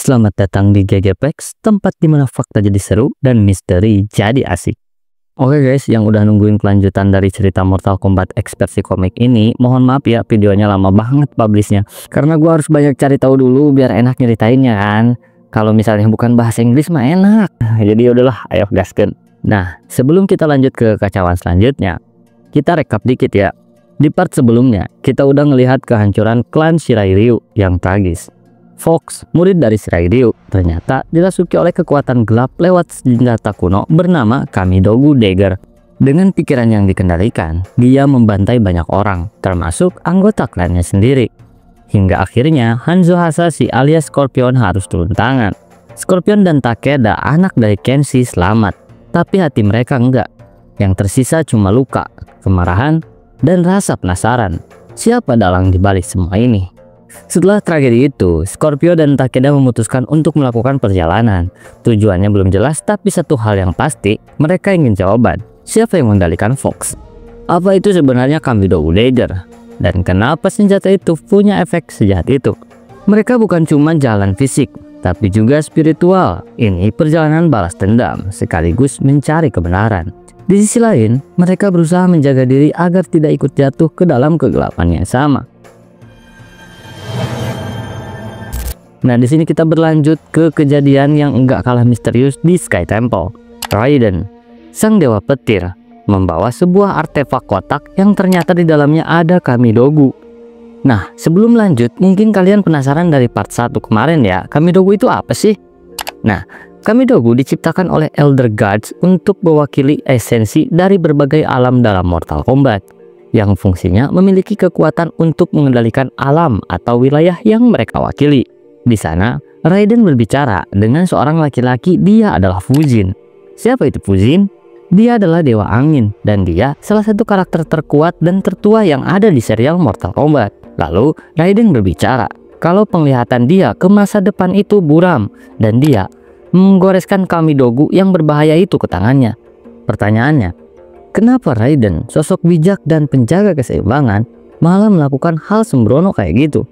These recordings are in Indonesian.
Selamat datang di GGPlex, tempat dimana fakta jadi seru dan misteri jadi asik. Oke guys, yang udah nungguin kelanjutan dari cerita Mortal Kombat X versi komik ini, mohon maaf ya videonya lama banget publishnya. Karena gua harus banyak cari tahu dulu biar enak nyeritainnya kan. Kalau misalnya bukan bahasa Inggris mah enak. Jadi yaudahlah, ayo gaskeun. Nah, sebelum kita lanjut ke kacauan selanjutnya, kita rekap dikit ya. Di part sebelumnya, kita udah ngelihat kehancuran klan Shirai Ryu yang tragis. Fox, murid dari Shirai Ryu, ternyata dirasuki oleh kekuatan gelap lewat senjata kuno bernama Kamidogu Dagger. Dengan pikiran yang dikendalikan, dia membantai banyak orang, termasuk anggota klannya sendiri. Hingga akhirnya Hanzo Hasashi alias Scorpion harus turun tangan. Scorpion dan Takeda, anak dari Kenshi, selamat, tapi hati mereka enggak. Yang tersisa cuma luka, kemarahan, dan rasa penasaran. Siapa dalang dibalik semua ini? Setelah tragedi itu, Scorpio dan Takeda memutuskan untuk melakukan perjalanan. Tujuannya belum jelas, tapi satu hal yang pasti, mereka ingin jawaban. Siapa yang mengendalikan Fox? Apa itu sebenarnya Kamidogu Dagger? Dan kenapa senjata itu punya efek sejahat itu? Mereka bukan cuma jalan fisik, tapi juga spiritual. Ini perjalanan balas dendam, sekaligus mencari kebenaran. Di sisi lain, mereka berusaha menjaga diri agar tidak ikut jatuh ke dalam kegelapan yang sama. Nah, di sini kita berlanjut ke kejadian yang enggak kalah misterius di Sky Temple. Raiden, sang dewa petir, membawa sebuah artefak kotak yang ternyata di dalamnya ada Kamidogu. Nah, sebelum lanjut, mungkin kalian penasaran dari part 1 kemarin ya, Kamidogu itu apa sih? Nah, Kamidogu diciptakan oleh Elder Gods untuk mewakili esensi dari berbagai alam dalam Mortal Kombat, yang fungsinya memiliki kekuatan untuk mengendalikan alam atau wilayah yang mereka wakili. Di sana, Raiden berbicara dengan seorang laki-laki, dia adalah Fujin. Siapa itu Fujin? Dia adalah dewa angin, dan dia salah satu karakter terkuat dan tertua yang ada di serial Mortal Kombat. Lalu, Raiden berbicara kalau penglihatan dia ke masa depan itu buram, dan dia menggoreskan Kamidogu yang berbahaya itu ke tangannya. Pertanyaannya, kenapa Raiden, sosok bijak dan penjaga keseimbangan, malah melakukan hal sembrono kayak gitu?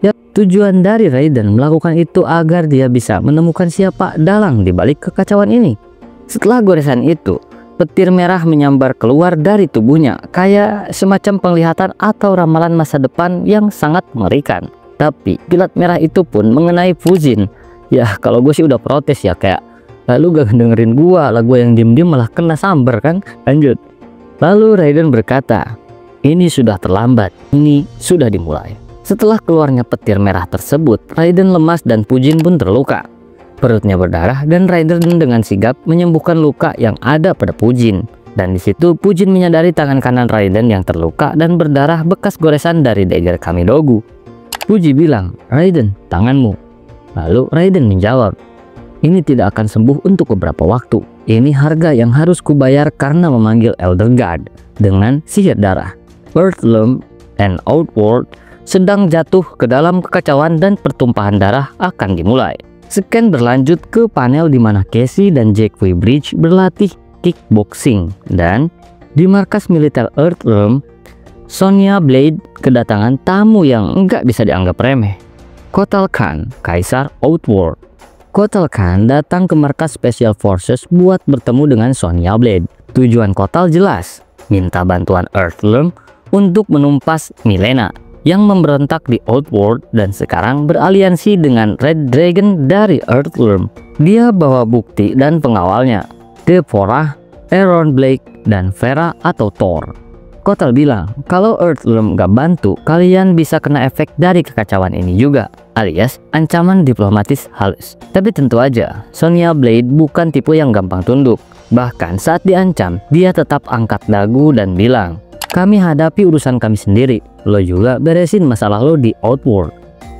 Ya, tujuan dari Raiden melakukan itu agar dia bisa menemukan siapa dalang di balik kekacauan ini. Setelah goresan itu, petir merah menyambar keluar dari tubuhnya, kayak semacam penglihatan atau ramalan masa depan yang sangat mengerikan. Tapi kilat merah itu pun mengenai Fujin. Ya, kalau gue sih udah protes ya, kayak lalu gak dengerin gua, lah gua yang diem-diem malah kena sambar kan. Lanjut. Lalu Raiden berkata, ini sudah terlambat, ini sudah dimulai. Setelah keluarnya petir merah tersebut, Raiden lemas dan Fujin pun terluka. Perutnya berdarah dan Raiden dengan sigap menyembuhkan luka yang ada pada Fujin. Dan di situ Fujin menyadari tangan kanan Raiden yang terluka dan berdarah bekas goresan dari dagger Kamidogu. Fuji bilang, Raiden, tanganmu. Lalu Raiden menjawab, ini tidak akan sembuh untuk beberapa waktu. Ini harga yang harus kubayar karena memanggil Elder God dengan sihir darah. Earthrealm and Outworld sedang jatuh ke dalam kekacauan dan pertumpahan darah akan dimulai. Scan berlanjut ke panel di mana Casey dan Jack Bridge berlatih kickboxing, dan di markas militer Earthrealm, Sonya Blade kedatangan tamu yang enggak bisa dianggap remeh. Kotal Khan, Kaisar Outworld. Kotal Khan datang ke markas Special Forces buat bertemu dengan Sonya Blade. Tujuan Kotal jelas, minta bantuan Earthrealm untuk menumpas Milena yang memberontak di Outworld dan sekarang beraliansi dengan Red Dragon dari Earthrealm. Dia bawa bukti dan pengawalnya, Devorah, Aaron Blake, dan Vera atau Thor. Kotal bilang, kalau Earthrealm gak bantu, kalian bisa kena efek dari kekacauan ini juga, alias ancaman diplomatis halus. Tapi tentu aja, Sonya Blade bukan tipe yang gampang tunduk. Bahkan saat diancam, dia tetap angkat dagu dan bilang, kami hadapi urusan kami sendiri, lo juga beresin masalah lo di Outworld.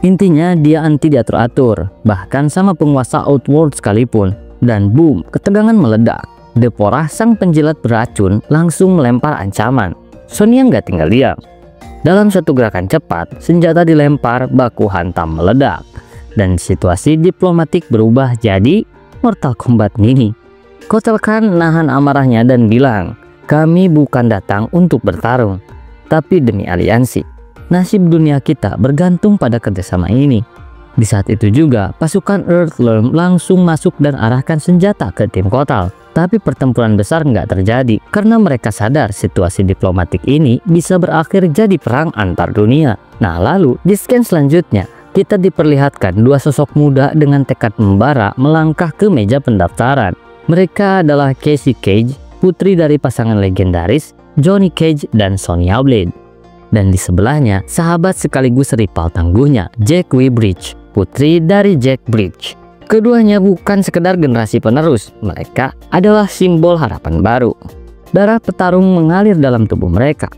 Intinya dia anti diatur-atur, bahkan sama penguasa Outworld sekalipun. Dan boom, ketegangan meledak. Devorah, sang penjilat beracun, langsung melempar ancaman. Sonya nggak tinggal diam. Dalam satu gerakan cepat, senjata dilempar, baku hantam meledak. Dan situasi diplomatik berubah jadi Mortal Kombat mini. Kotal Khan nahan amarahnya dan bilang, kami bukan datang untuk bertarung, tapi demi aliansi. Nasib dunia kita bergantung pada kerjasama ini. Di saat itu juga, pasukan Earthrealm langsung masuk dan arahkan senjata ke tim Kotal. Tapi pertempuran besar nggak terjadi karena mereka sadar situasi diplomatik ini bisa berakhir jadi perang antar dunia. Nah lalu di scan selanjutnya, kita diperlihatkan dua sosok muda dengan tekad membara melangkah ke meja pendaftaran. Mereka adalah Casey Cage, putri dari pasangan legendaris Johnny Cage dan Sonya Blade. Dan di sebelahnya, sahabat sekaligus rival tangguhnya, Jaqui Bridge, putri dari Jack Bridge. Keduanya bukan sekedar generasi penerus, mereka adalah simbol harapan baru. Darah petarung mengalir dalam tubuh mereka.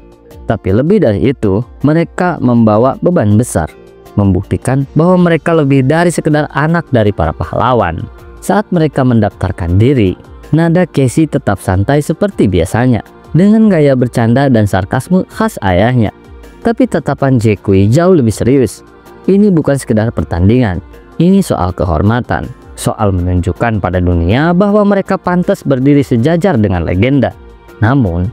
Tapi lebih dari itu, mereka membawa beban besar, membuktikan bahwa mereka lebih dari sekedar anak dari para pahlawan. Saat mereka mendaftarkan diri, nada Casey tetap santai seperti biasanya, dengan gaya bercanda dan sarkasme khas ayahnya. Tapi tatapan Jaqui jauh lebih serius. Ini bukan sekedar pertandingan, ini soal kehormatan, soal menunjukkan pada dunia bahwa mereka pantas berdiri sejajar dengan legenda. Namun,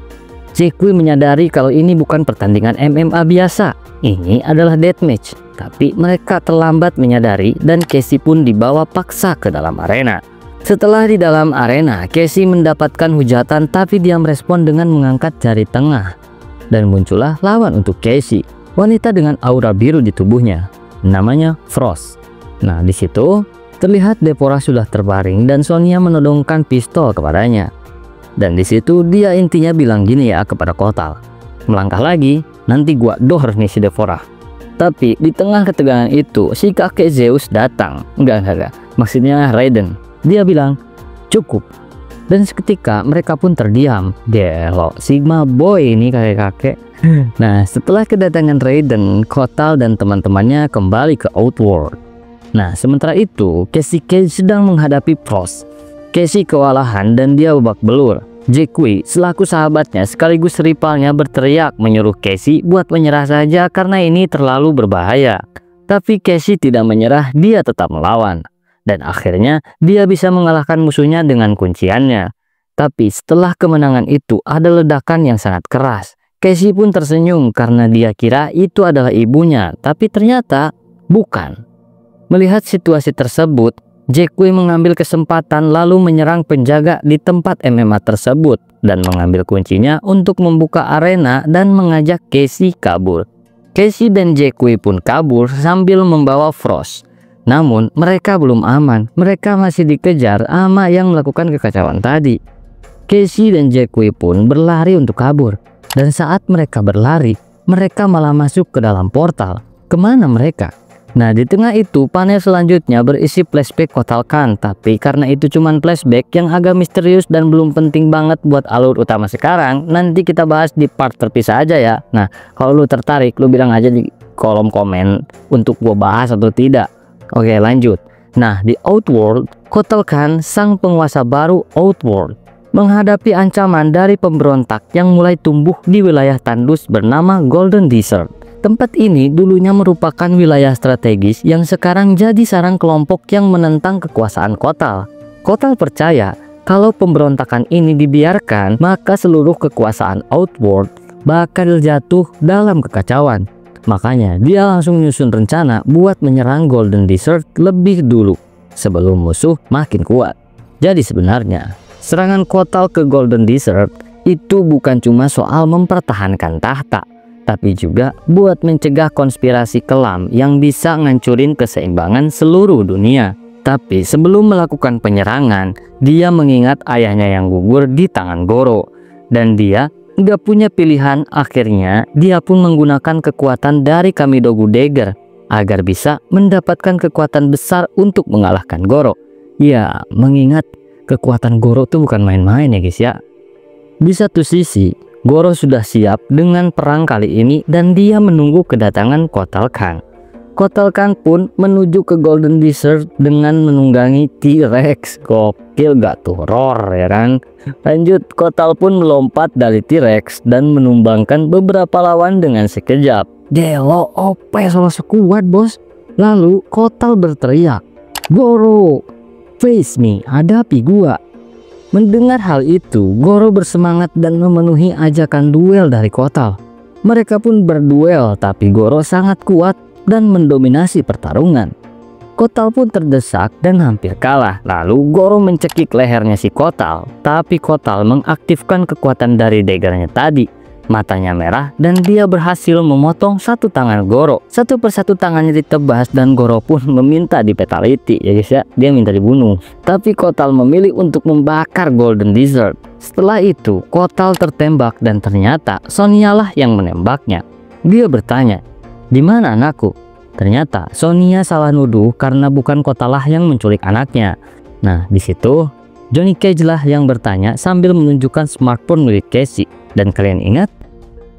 Jaqui menyadari kalau ini bukan pertandingan MMA biasa, ini adalah deathmatch. Tapi mereka terlambat menyadari dan Casey pun dibawa paksa ke dalam arena. Setelah di dalam arena, Casey mendapatkan hujatan tapi dia merespon dengan mengangkat jari tengah. Dan muncullah lawan untuk Casey, wanita dengan aura biru di tubuhnya. Namanya Frost. Nah, di situ terlihat Deborah sudah terbaring dan Sonya menodongkan pistol kepadanya. Dan di situ dia intinya bilang gini ya kepada Kotal, melangkah lagi, nanti gua dohr nih si Deborah. Tapi di tengah ketegangan itu, si kakek Zeus datang. Enggak. Maksudnya Raiden. Dia bilang, cukup. Dan seketika mereka pun terdiam. Delo, Sigma boy ini kakek-kakek. Nah, setelah kedatangan Raiden, Kotal dan teman-temannya kembali ke Outworld. Nah, sementara itu, Casey Cage sedang menghadapi Frost. Casey kewalahan dan dia babak belur. Jaqui selaku sahabatnya sekaligus rivalnya berteriak menyuruh Casey buat menyerah saja karena ini terlalu berbahaya. Tapi Casey tidak menyerah, dia tetap melawan. Dan akhirnya dia bisa mengalahkan musuhnya dengan kunciannya. Tapi setelah kemenangan itu ada ledakan yang sangat keras. Casey pun tersenyum karena dia kira itu adalah ibunya, tapi ternyata bukan. Melihat situasi tersebut, Jaqui mengambil kesempatan lalu menyerang penjaga di tempat MMA tersebut dan mengambil kuncinya untuk membuka arena dan mengajak Casey kabur. Casey dan Jaqui pun kabur sambil membawa Frost. Namun mereka belum aman, mereka masih dikejar ama yang melakukan kekacauan tadi. Casey dan Jaqui pun berlari untuk kabur. Dan saat mereka berlari, mereka malah masuk ke dalam portal. Kemana mereka? Nah, di tengah itu panel selanjutnya berisi flashback Kotal Khan, tapi karena itu cuman flashback yang agak misterius dan belum penting banget buat alur utama sekarang, nanti kita bahas di part terpisah aja ya. Nah, kalau lu tertarik, lu bilang aja di kolom komen untuk gua bahas atau tidak. Oke, lanjut. Nah, di Outworld, Kotal Khan, sang penguasa baru Outworld, menghadapi ancaman dari pemberontak yang mulai tumbuh di wilayah tandus bernama Golden Desert. Tempat ini dulunya merupakan wilayah strategis yang sekarang jadi sarang kelompok yang menentang kekuasaan Kotal. Kotal percaya kalau pemberontakan ini dibiarkan, maka seluruh kekuasaan Outworld bakal jatuh dalam kekacauan. Makanya dia langsung nyusun rencana buat menyerang Golden Desert lebih dulu sebelum musuh makin kuat. Jadi sebenarnya serangan Kotal ke Golden Desert itu bukan cuma soal mempertahankan tahta, tapi juga buat mencegah konspirasi kelam yang bisa ngancurin keseimbangan seluruh dunia. Tapi sebelum melakukan penyerangan, dia mengingat ayahnya yang gugur di tangan Goro. Dan dia nggak punya pilihan, akhirnya dia pun menggunakan kekuatan dari Kamidogu Dagger agar bisa mendapatkan kekuatan besar untuk mengalahkan Goro. Ya, mengingat kekuatan Goro tuh bukan main-main ya guys ya. Di satu sisi, Goro sudah siap dengan perang kali ini dan dia menunggu kedatangan Kotal Khan. Kotal Khan pun menuju ke Golden Desert dengan menunggangi T-Rex. Gokil gak tuh, roar ya kan? Lanjut, Kotal pun melompat dari T-Rex dan menumbangkan beberapa lawan dengan sekejap. Delo, OP sama sekuat bos. Lalu Kotal berteriak, Goro, face me, hadapi gua. Mendengar hal itu, Goro bersemangat dan memenuhi ajakan duel dari Kotal. Mereka pun berduel, tapi Goro sangat kuat dan mendominasi pertarungan. Kotal pun terdesak dan hampir kalah. Lalu Goro mencekik lehernya si Kotal, tapi Kotal mengaktifkan kekuatan dari daggernya tadi. Matanya merah dan dia berhasil memotong satu tangan Goro. Satu persatu tangannya ditebas dan Goro pun meminta di fatality ya guys ya. Dia minta dibunuh. Tapi Kotal memilih untuk membakar Golden Lizard. Setelah itu Kotal tertembak dan ternyata Sonia lah yang menembaknya. Dia bertanya, "Di mana anakku?" Ternyata Sonia salah nuduh karena bukan Kotal lah yang menculik anaknya. Nah di situ Johnny Cage lah yang bertanya sambil menunjukkan smartphone milik Casey. Dan kalian ingat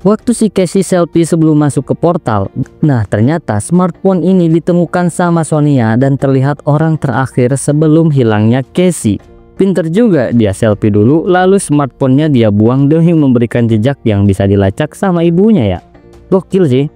waktu si Casey selfie sebelum masuk ke portal? Nah ternyata smartphone ini ditemukan sama Sonia dan terlihat orang terakhir sebelum hilangnya Casey. Pinter juga, dia selfie dulu lalu smartphone-nya dia buang demi memberikan jejak yang bisa dilacak sama ibunya ya. Gokil sih.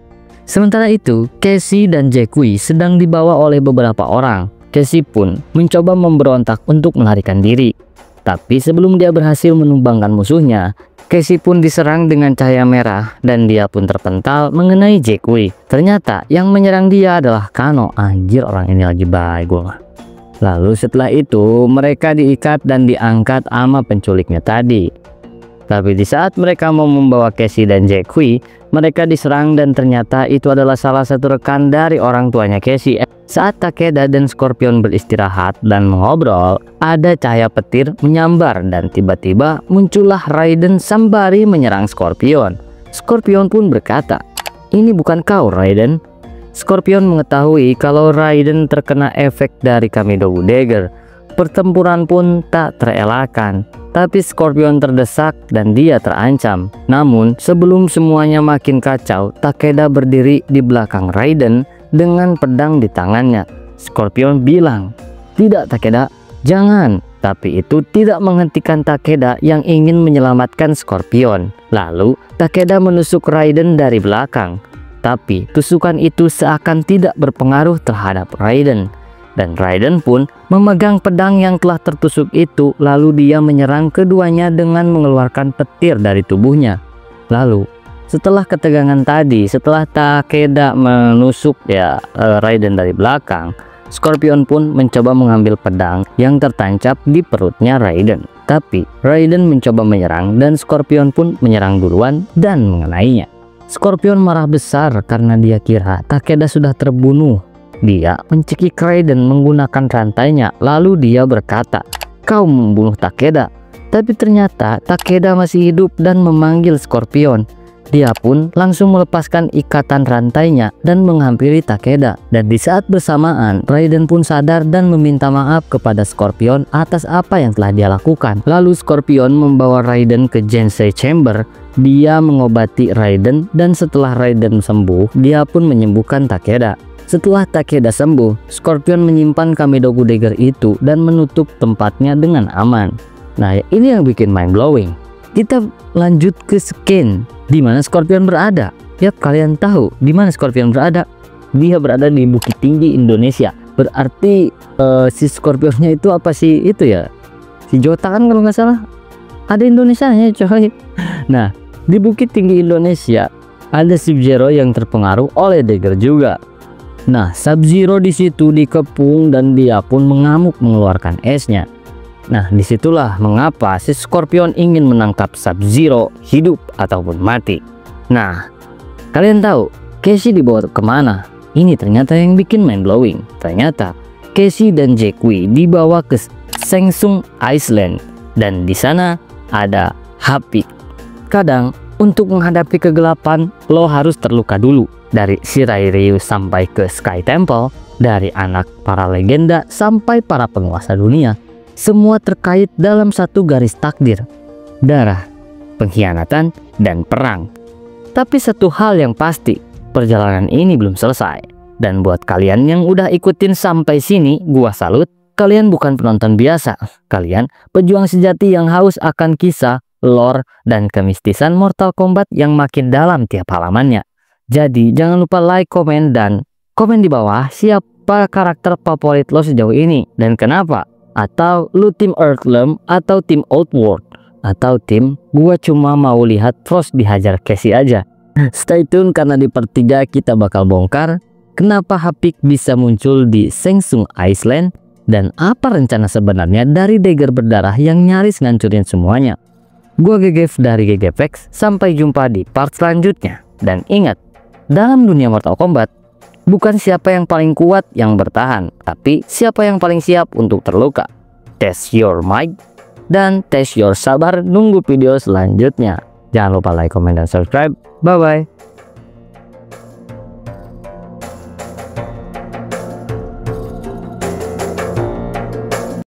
Sementara itu Casey dan Jackie sedang dibawa oleh beberapa orang. Casey pun mencoba memberontak untuk melarikan diri. Tapi sebelum dia berhasil menumbangkan musuhnya, Casey pun diserang dengan cahaya merah dan dia pun terpental mengenai Jackie. Ternyata yang menyerang dia adalah Kano. Anjir, orang ini lagi baik gua. Lalu setelah itu mereka diikat dan diangkat sama penculiknya tadi. Tapi di saat mereka mau membawa Casey dan Jackie, mereka diserang dan ternyata itu adalah salah satu rekan dari orang tuanya Casey. Saat Takeda dan Scorpion beristirahat dan mengobrol, ada cahaya petir menyambar dan tiba-tiba muncullah Raiden sembari menyerang Scorpion. Scorpion pun berkata, "Ini bukan kau, Raiden." Scorpion mengetahui kalau Raiden terkena efek dari Kamidogu Dagger. Pertempuran pun tak terelakkan, tapi Scorpion terdesak dan dia terancam. Namun sebelum semuanya makin kacau, Takeda berdiri di belakang Raiden dengan pedang di tangannya. Scorpion bilang, "Tidak Takeda, jangan." Tapi itu tidak menghentikan Takeda yang ingin menyelamatkan Scorpion. Lalu Takeda menusuk Raiden dari belakang. Tapi tusukan itu seakan tidak berpengaruh terhadap Raiden. Dan Raiden pun memegang pedang yang telah tertusuk itu, lalu dia menyerang keduanya dengan mengeluarkan petir dari tubuhnya. Lalu setelah ketegangan tadi, setelah Takeda menusuk Raiden dari belakang, Scorpion pun mencoba mengambil pedang yang tertancap di perutnya Raiden. Tapi Raiden mencoba menyerang dan Scorpion pun menyerang duluan dan mengenainya. Scorpion marah besar karena dia kira Takeda sudah terbunuh. Dia mencekik Raiden menggunakan rantainya, lalu dia berkata, "Kau membunuh Takeda." Tapi ternyata Takeda masih hidup dan memanggil Scorpion. Dia pun langsung melepaskan ikatan rantainya dan menghampiri Takeda. Dan di saat bersamaan, Raiden pun sadar dan meminta maaf kepada Scorpion atas apa yang telah dia lakukan. Lalu Scorpion membawa Raiden ke Gensei Chamber. Dia mengobati Raiden dan setelah Raiden sembuh, dia pun menyembuhkan Takeda. Setelah Takeda sembuh, Scorpion menyimpan Kamidogu Dagger itu dan menutup tempatnya dengan aman. Nah, ini yang bikin mind blowing. Kita lanjut ke scan di mana Scorpion berada. Yap, kalian tahu di mana Scorpion berada? Dia berada di Bukit Tinggi Indonesia. Berarti si Scorpionnya itu apa sih itu ya? Si Jota kan kalau nggak salah. Ada Indonesianya coy. Nah, di Bukit Tinggi Indonesia ada Sub-Zero yang terpengaruh oleh Dagger juga. Nah, Sub-Zero di situ dikepung dan dia pun mengamuk mengeluarkan esnya. Nah, disitulah mengapa si Scorpion ingin menangkap Sub-Zero hidup ataupun mati. Nah, kalian tahu Casey dibawa kemana? Ini ternyata yang bikin mind blowing. Ternyata Casey dan Jackie dibawa ke Sengsung Island dan di sana ada Happy. Kadang untuk menghadapi kegelapan lo harus terluka dulu. Dari Shirai Ryu sampai ke Sky Temple, dari anak para legenda sampai para penguasa dunia, semua terkait dalam satu garis takdir, darah, pengkhianatan, dan perang. Tapi satu hal yang pasti, perjalanan ini belum selesai. Dan buat kalian yang udah ikutin sampai sini, gua salut. Kalian bukan penonton biasa, kalian pejuang sejati yang haus akan kisah, lore, dan kemistisan Mortal Kombat yang makin dalam tiap halamannya. Jadi jangan lupa like, komen, dan komen di bawah siapa karakter favorit lo sejauh ini dan kenapa. Atau lu tim Earthrealm atau tim Outworld atau tim gua cuma mau lihat Frost dihajar Casey aja. Stay tune karena di part 3 kita bakal bongkar kenapa Hapik bisa muncul di Sengsung Island, dan apa rencana sebenarnya dari dagger berdarah yang nyaris ngancurin semuanya. Gua Gegev dari Gegevex, sampai jumpa di part selanjutnya. Dan ingat, dalam dunia Mortal Kombat, bukan siapa yang paling kuat yang bertahan, tapi siapa yang paling siap untuk terluka. Test your might dan test your sabar, nunggu video selanjutnya. Jangan lupa like, comment, dan subscribe. Bye-bye.